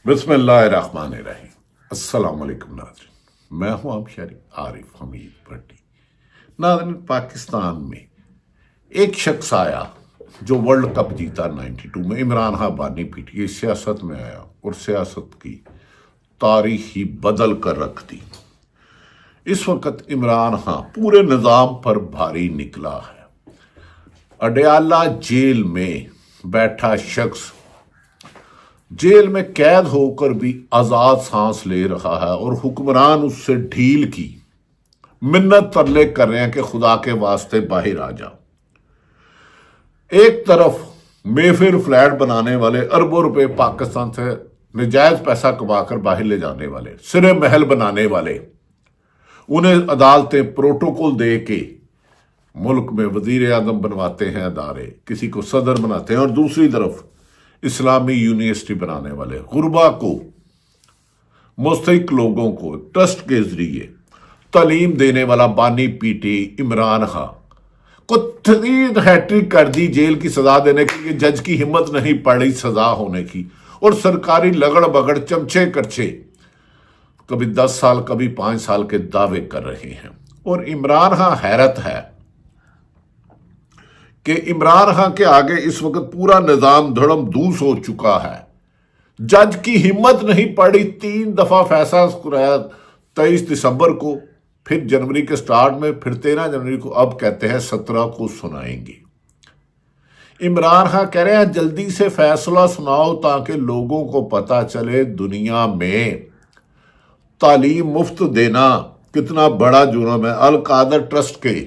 بسم اللہ الرحمن الرحیم۔ السلام علیکم ناظرین، میں ہوں آپ شہری عارف حمید بھٹی۔ ناظرین، پاکستان میں ایک شخص آیا جو ورلڈ کپ جیتا 92 میں، عمران خان بانی پیٹی سیاست میں آیا اور سیاست کی تاریخ ہی بدل کر رکھ دی۔ اس وقت عمران خان پورے نظام پر بھاری نکلا ہے۔ اڈیالہ جیل میں بیٹھا شخص جیل میں قید ہو کر بھی آزاد سانس لے رہا ہے اور حکمران اس سے ڈھیل کی منت ترلے کر رہے ہیں کہ خدا کے واسطے باہر آ جا۔ ایک طرف میفیر فلیٹ بنانے والے، اربوں روپے پاکستان سے نجائز پیسہ کما کر باہر لے جانے والے، سرے محل بنانے والے، انہیں عدالتیں پروٹوکول دے کے ملک میں وزیر اعظم بنواتے ہیں ادارے، کسی کو صدر بناتے ہیں، اور دوسری طرف اسلامی یونیورسٹی بنانے والے، غربا کو، مستحق لوگوں کو ٹرسٹ کے ذریعے تعلیم دینے والا بانی پیٹی عمران خان کو 3 ہیٹرک کر دی جیل کی سزا دینے کے لیے۔ جج کی ہمت نہیں پڑی سزا ہونے کی، اور سرکاری لگڑ بگڑ چمچے کرچے کبھی 10 سال کبھی 5 سال کے دعوے کر رہے ہیں۔ اور عمران خان حیرت ہے کہ عمران خان کے آگے اس وقت پورا نظام دھڑم دھوس ہو چکا ہے۔ جج کی ہمت نہیں پڑی، 3 دفعہ فیصلہ کرایا، 23 دسمبر کو، پھر جنوری کے سٹارٹ میں، پھر 13 جنوری کو، اب کہتے ہیں 17 کو سنائیں گے۔ عمران خان کہہ رہے ہیں جلدی سے فیصلہ سناؤ تاکہ لوگوں کو پتہ چلے دنیا میں تعلیم مفت دینا کتنا بڑا جرم ہے۔ القادر ٹرسٹ کے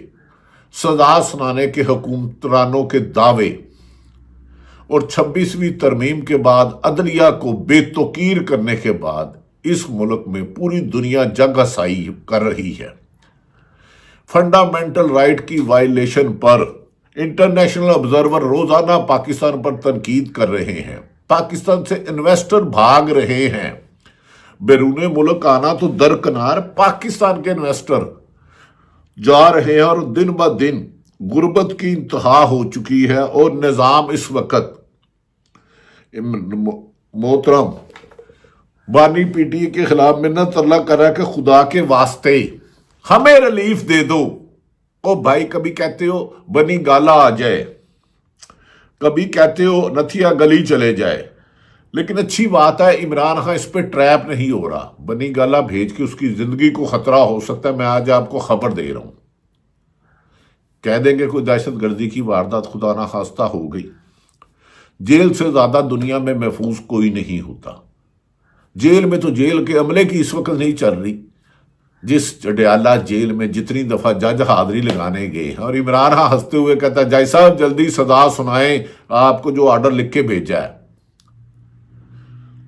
سزا سنانے کے حکمرانوں کے دعوے اور 26ویں ترمیم کے بعد عدلیہ کو بے توقیر کرنے کے بعد اس ملک میں پوری دنیا جگ ہسائی کر رہی ہے۔ فنڈامنٹل رائٹ کی وائلیشن پر انٹرنیشنل آبزرور روزانہ پاکستان پر تنقید کر رہے ہیں۔ پاکستان سے انویسٹر بھاگ رہے ہیں، بیرون ملک آنا تو درکنار، پاکستان کے انویسٹر جا رہے ہیں، اور دن بہ دن غربت کی انتہا ہو چکی ہے۔ اور نظام اس وقت محترم بانی پی ٹی کے خلاف منت ترلا کر رہا ہے کہ خدا کے واسطے ہمیں ریلیف دے دو۔ او بھائی، کبھی کہتے ہو بنی گالا آ جائے، کبھی کہتے ہو نتھیا گلی چلے جائے، لیکن اچھی بات ہے عمران خان اس پہ ٹریپ نہیں ہو رہا۔ بنی گالا بھیج کے اس کی زندگی کو خطرہ ہو سکتا ہے، میں آج آپ کو خبر دے رہا ہوں۔ کہہ دیں گے کوئی دہشت گردی کی واردات خدا نہ خواستہ ہو گئی۔ جیل سے زیادہ دنیا میں محفوظ کوئی نہیں ہوتا۔ جیل میں تو جیل کے عملے کی اس وقت نہیں چل رہی، جس اڈیالہ جیل میں جتنی دفعہ جج حاضری لگانے گئے ہیں، اور عمران خان ہنستے ہوئے کہتا ہے جج صاحب جلدی سزا سنائیں، آپ کو جو آرڈر لکھ کے بھیجا ہے۔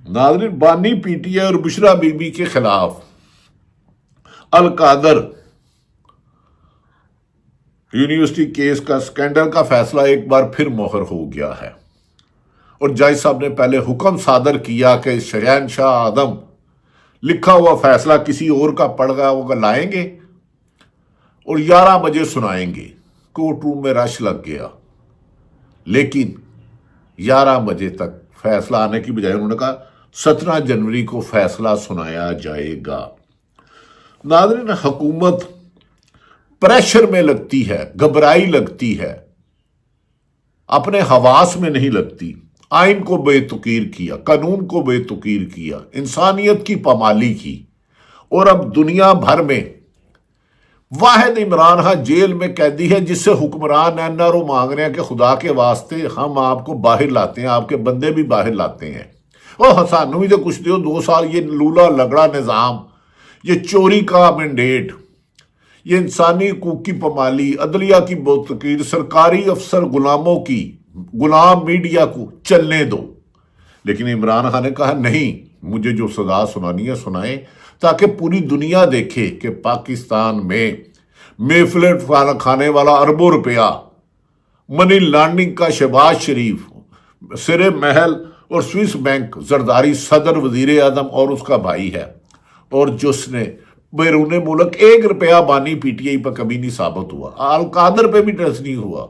ناظرین، بانی پی ٹی آئی اور بشرا بی بی کے خلاف القادر یونیورسٹی کیس کا سکینڈل کا فیصلہ ایک بار پھر مہر ہو گیا ہے، اور جج صاحب نے پہلے حکم صادر کیا کہ شہنشاہ آدم لکھا ہوا فیصلہ کسی اور کا پڑ گیا ہوگا لائیں گے اور 11 بجے سنائیں گے۔ کورٹ روم میں رش لگ گیا، لیکن 11 بجے تک فیصلہ آنے کی بجائے انہوں نے کہا 17 جنوری کو فیصلہ سنایا جائے گا۔ ناظرین، حکومت پریشر میں لگتی ہے، گھبرائی لگتی ہے، اپنے حواس میں نہیں لگتی۔ آئین کو بے توقیر کیا، قانون کو بے توقیر کیا، انسانیت کی پامالی کی، اور اب دنیا بھر میں واحد عمران خان جیل میں قیدی ہے جس سے حکمران این آر او مانگ رہے ہیں کہ خدا کے واسطے ہم آپ کو باہر لاتے ہیں، آپ کے بندے بھی باہر لاتے ہیں، اور حسانوی تو کچھ دیو 2 سال یہ لولا لگڑا نظام، یہ چوری کا مینڈیٹ، یہ انسانی حقوق کی پامالی، عدلیہ کی بے توقیر، سرکاری افسر غلاموں کی، غلام میڈیا کو چلنے دو۔ لیکن عمران خان نے کہا نہیں، مجھے جو سزا سنانی ہے سنائیں، تاکہ پوری دنیا دیکھے کہ پاکستان میں میفلٹ کھانے والا اربوں روپیہ، منی لانڈرنگ کا شہباز شریف، سرے محل اور سوئس بینک زرداری صدر وزیر اعظم اور اس کا بھائی ہے، اور جس نے بیرون ملک 1 روپیہ بانی پی ٹی آئی پر کبھی نہیں ثابت ہوا، القادر پہ بھی ٹیسٹ نہیں ہوا،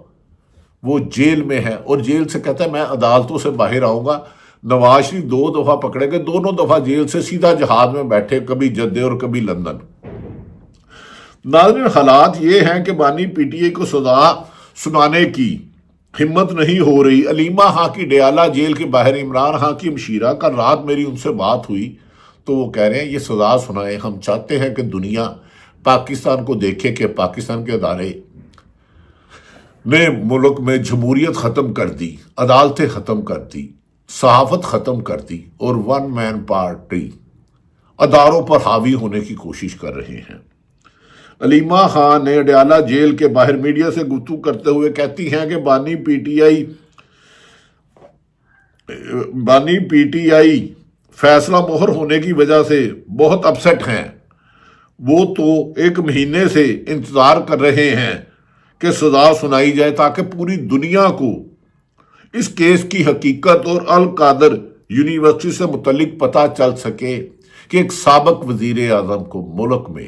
وہ جیل میں ہے، اور جیل سے کہتا ہے میں عدالتوں سے باہر آؤں گا نواز شریف 2 دفعہ پکڑے گئے، دونوں دفعہ جیل سے سیدھا جہاز میں بیٹھے، کبھی جدے اور کبھی لندن۔ ناظرین، حالات یہ ہیں کہ بانی پی ٹی آئی کو سزا سنانے کی ہمت نہیں ہو رہی۔ علیمہ خان کی ڈیالہ جیل کے باہر عمران خان کی مشیرہ، کل رات میری ان سے بات ہوئی تو وہ کہہ رہے ہیں یہ سزا سنائے، ہم چاہتے ہیں کہ دنیا پاکستان کو دیکھے کہ پاکستان کے ادارے نے ملک میں جمہوریت ختم کر دی، عدالتیں ختم کر دی، صحافت ختم کر دی، اور ون مین پارٹی اداروں پر حاوی ہونے کی کوشش کر رہے ہیں۔ علیمہ خان نے ڈیالہ جیل کے باہر میڈیا سے گفتگو کرتے ہوئے کہتی ہیں کہ بانی پی ٹی آئی فیصلہ مہر ہونے کی وجہ سے بہت اپسیٹ ہیں۔ وہ تو 1 مہینے سے انتظار کر رہے ہیں کہ سزا سنائی جائے تاکہ پوری دنیا کو اس کیس کی حقیقت اور القادر یونیورسٹی سے متعلق پتہ چل سکے کہ ایک سابق وزیر اعظم کو ملک میں،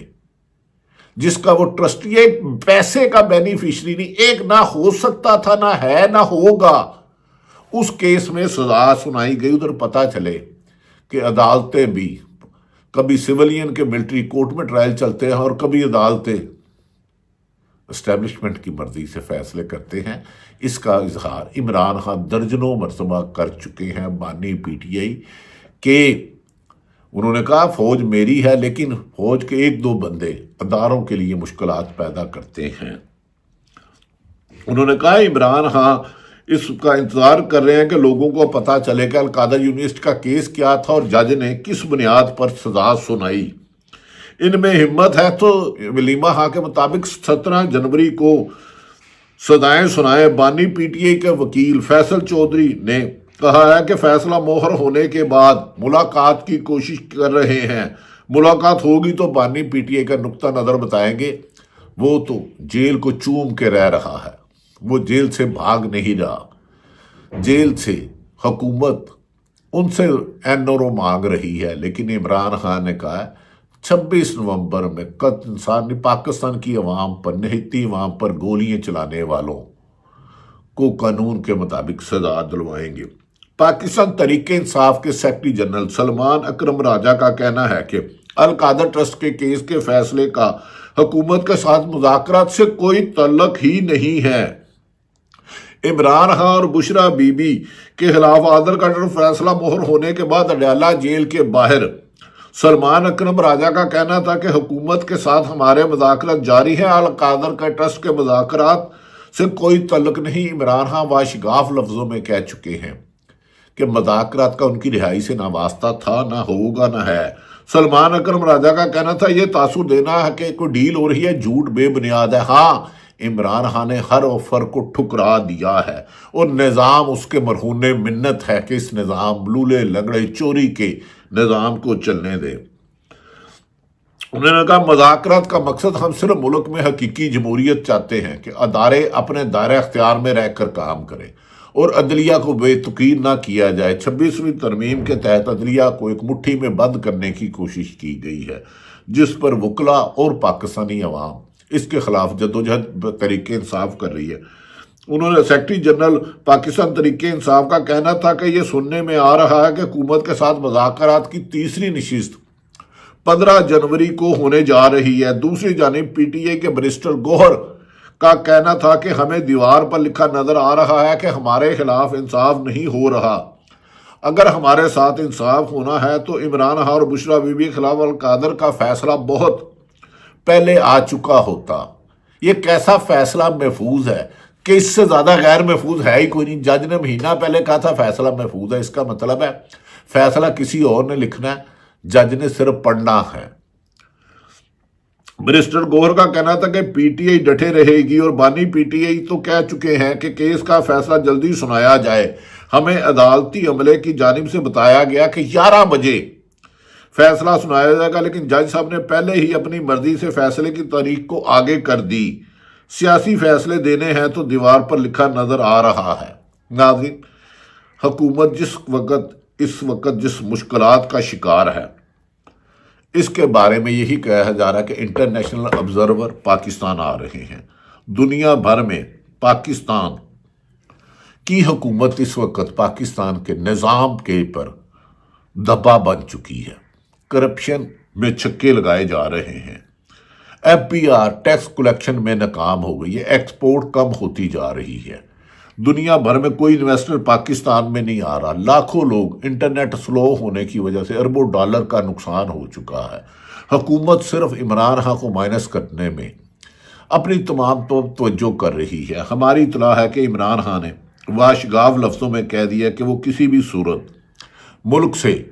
جس کا وہ ٹرسٹی ایک پیسے کا بینیفیشری نہیں، ایک نہ ہو سکتا تھا، نہ ہے، نہ ہوگا، اس کیس میں سزا سنائی گئی۔ ادھر پتہ چلے کہ عدالتیں بھی کبھی سویلین کے ملٹری کورٹ میں ٹرائل چلتے ہیں اور کبھی عدالتیں اسٹیبلشمنٹ کی مرضی سے فیصلے کرتے ہیں۔ اس کا اظہار عمران خان درجنوں مرتبہ کر چکے ہیں بانی پی ٹی آئی کہ انہوں نے کہا فوج میری ہے، لیکن فوج کے 1-2 بندے اداروں کے لیے مشکلات پیدا کرتے ہیں۔ انہوں نے کہا عمران خان اس کا انتظار کر رہے ہیں کہ لوگوں کو پتہ چلے کہ القادر یونیورسٹی کا کیس کیا تھا اور جج نے کس بنیاد پر سزا سنائی۔ ان میں ہمت ہے تو علیمہ خان کے مطابق 17 جنوری کو سزائیں سنائے۔ بانی پی ٹی آئی کے وکیل فیصل چودھری نے کہا ہے کہ فیصلہ مہر ہونے کے بعد ملاقات کی کوشش کر رہے ہیں، ملاقات ہوگی تو بانی پی ٹی آئی کا نقطہ نظر بتائیں گے۔ وہ تو جیل کو چوم کے رہ رہا ہے، وہ جیل سے بھاگ نہیں رہا۔ جیل سے حکومت ان سے NRO مانگ رہی ہے، لیکن عمران خان نے کہا 26 نومبر میں پاکستان کی عوام پر، نہتی عوام پر گولیاں چلانے والوں کو قانون کے مطابق سزا دلوائیں گے۔ پاکستان تحریک انصاف کے سیکرٹری جنرل سلمان اکرم راجہ کا کہنا ہے کہ القادر ٹرسٹ کے کیس کے فیصلے کا حکومت کے ساتھ مذاکرات سے کوئی تعلق ہی نہیں ہے۔ عمران خان اور بشرا بی بی کے خلاف القادر کا فیصلہ مہر ہونے کے بعد ڈیالہ جیل کے باہر سلمان اکرم راجہ کا کہنا تھا کہ حکومت کے ساتھ ہمارے مذاکرات جاری ہیں، القادر کا ٹرسٹ کے مذاکرات سے کوئی تعلق نہیں۔ عمران خان واشگاف لفظوں میں کہہ چکے ہیں کہ مذاکرات کا ان کی رہائی سے نہ واسطہ تھا، نہ ہوگا، نہ ہے۔ سلمان اکرم راجہ کا کہنا تھا یہ تاثر دینا ہے کہ کوئی ڈیل ہو رہی ہے، جھوٹ بے بنیاد ہے۔ ہاں، عمران خان نے ہر آفر کو ٹھکرا دیا ہے اور نظام اس کے مرہون منت ہے کہ اس نظام لولے لنگڑے چوری کے نظام کو چلنے دے۔ انہوں نے کہا مذاکرات کا مقصد ہم صرف ملک میں حقیقی جمہوریت چاہتے ہیں کہ ادارے اپنے دائرہ اختیار میں رہ کر کام کریں اور عدلیہ کو بے توقیر نہ کیا جائے۔ 26ویں ترمیم کے تحت عدلیہ کو ایک مٹھی میں بند کرنے کی کوشش کی گئی ہے، جس پر وکلا اور پاکستانی عوام اس کے خلاف جدوجہد تحریک انصاف کر رہی ہے۔ انہوں نے سیکرٹری جنرل پاکستان تحریک انصاف کا کہنا تھا کہ یہ سننے میں آ رہا ہے کہ حکومت کے ساتھ مذاکرات کی تیسری نشست 15 جنوری کو ہونے جا رہی ہے۔ دوسری جانب پی ٹی آئی کے بریسٹر گوہر کا کہنا تھا کہ ہمیں دیوار پر لکھا نظر آ رہا ہے کہ ہمارے خلاف انصاف نہیں ہو رہا۔ اگر ہمارے ساتھ انصاف ہونا ہے تو عمران خان اور بشرا بی بی کے خلاف القادر کا فیصلہ بہت پہلے آ چکا ہوتا۔ یہ کیسا فیصلہ محفوظ ہے کہ اس سے زیادہ غیر محفوظ ہے ہی کوئی نہیں۔ جج نے مہینہ پہلے کہا تھا فیصلہ محفوظ ہے، اس کا مطلب ہے فیصلہ کسی اور نے لکھنا ہے، جج نے صرف پڑھنا ہے۔ بریسٹر گوہر کا کہنا تھا کہ پی ٹی آئی ڈٹے رہے گی اور بانی پی ٹی آئی تو کہہ چکے ہیں کہ کیس کا فیصلہ جلدی سنایا جائے۔ ہمیں عدالتی عملے کی جانب سے بتایا گیا کہ 11 بجے فیصلہ سنایا جائے گا، لیکن جج صاحب نے پہلے ہی اپنی مرضی سے فیصلے کی تاریخ کو آگے کر دی۔ سیاسی فیصلے دینے ہیں تو دیوار پر لکھا نظر آ رہا ہے۔ ناظرین، حکومت اس وقت جس مشکلات کا شکار ہے، اس کے بارے میں یہی کہا جا رہا ہے کہ انٹرنیشنل آبزرور پاکستان آ رہے ہیں۔ دنیا بھر میں پاکستان کی حکومت اس وقت پاکستان کے نظام کے پر دبا بن چکی ہے، کرپشن میں چھکے لگائے جا رہے ہیں، F B R tax collection میں ناکام ہو گئی ہے، ایکسپورٹ کم ہوتی جا رہی ہے، دنیا بھر میں کوئی انویسٹر پاکستان میں نہیں آ رہا، لاکھوں لوگ انٹرنیٹ سلو ہونے کی وجہ سے اربوں ڈالر کا نقصان ہو چکا ہے۔ حکومت صرف عمران خان کو مائنس کرنے میں اپنی تمام توجہ کر رہی ہے۔ ہماری اطلاع ہے کہ عمران خان نے واشگاف لفظوں میں کہہ دیا کہ وہ کسی بھی صورت ملک سے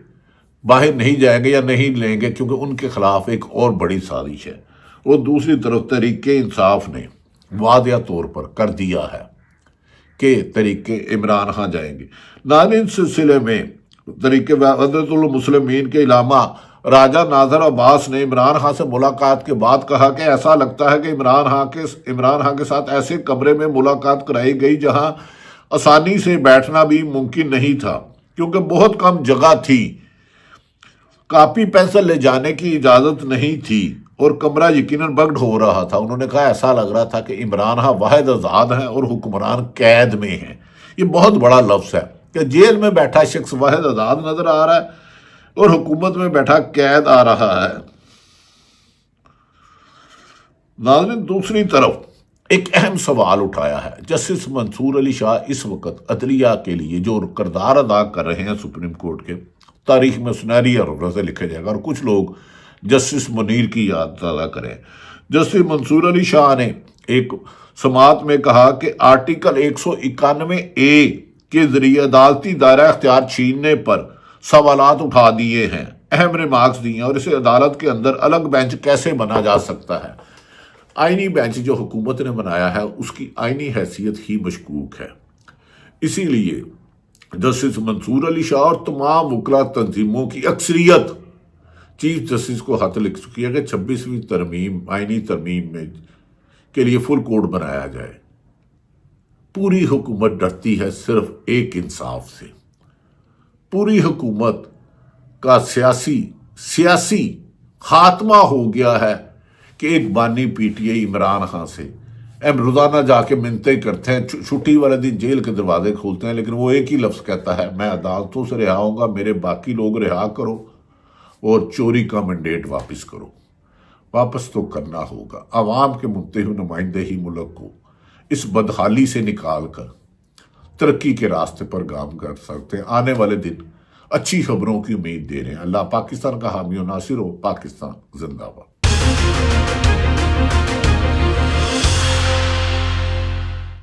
باہر نہیں جائیں گے یا نہیں لیں گے، کیونکہ ان کے خلاف ایک اور بڑی سازش ہے۔ اور دوسری طرف تحریک انصاف نے واضح طور پر کر دیا ہے کہ تحریک عمران خان جائیں گے۔ ناظرین، اس سلسلے میں تحریک وحدت المسلمین کے علامہ راجہ ناظر عباس نے عمران خان سے ملاقات کے بعد کہا کہ ایسا لگتا ہے کہ عمران خان کے ساتھ ایسے کمرے میں ملاقات کرائی گئی جہاں آسانی سے بیٹھنا بھی ممکن نہیں تھا، کیونکہ بہت کم جگہ تھی، کاپی پینسل لے جانے کی اجازت نہیں تھی اور کمرہ یقیناً بگڈ ہو رہا تھا۔ انہوں نے کہا ایسا لگ رہا تھا کہ عمران خان واحد آزاد ہیں اور حکمران قید میں ہیں۔ یہ بہت بڑا لفظ ہے کہ جیل میں بیٹھا شخص واحد آزاد نظر آ رہا ہے اور حکومت میں بیٹھا قید آ رہا ہے۔ ناظرین، دوسری طرف ایک اہم سوال اٹھایا ہے۔ جسٹس منصور علی شاہ اس وقت عدلیہ کے لیے جو کردار ادا کر رہے ہیں سپریم کورٹ کے، تاریخ میں سنہری حروف سے لکھا جائے گا، اور کچھ لوگ جسٹس منیر کی یاد تازہ کریں۔ جسٹس منصور علی شاہ نے ایک سماعت میں کہا کہ آرٹیکل 191A کے ذریعے عدالتی دائرہ اختیار چھیننے پر سوالات اٹھا دیے ہیں، اہم ریمارکس دیے ہیں، اور اسے عدالت کے اندر الگ بینچ کیسے بنا جا سکتا ہے۔ آئینی بینچ جو حکومت نے بنایا ہے اس کی آئینی حیثیت ہی مشکوک ہے۔ اسی لیے جسٹس منصور علی شاہ اور تمام وکلا تنظیموں کی اکثریت چیف جسٹس کو خط لکھ چکی ہے کہ 26ویں ترمیم آئینی ترمیم میں کے لیے فل کوڈ بنایا جائے۔ پوری حکومت ڈرتی ہے صرف ایک انصاف سے۔ پوری حکومت کا سیاسی خاتمہ ہو گیا ہے کہ ایک بانی P T I Imran Khan سے روزانہ جا کے منتیں کرتے ہیں، چھٹی والے دن جیل کے دروازے کھولتے ہیں، لیکن وہ ایک ہی لفظ کہتا ہے میں عدالتوں سے رہا ہوں گا، میرے باقی لوگ رہا کرو اور چوری کا مینڈیٹ واپس کرو۔ واپس تو کرنا ہوگا۔ عوام کے منتخب نمائندے ہی ملک کو اس بدحالی سے نکال کر ترقی کے راستے پر گام کر سکتے ہیں۔ آنے والے دن اچھی خبروں کی امید دے رہے ہیں۔ اللہ پاکستان کا حامی و ناصر ہو۔ پاکستان زندہ باد۔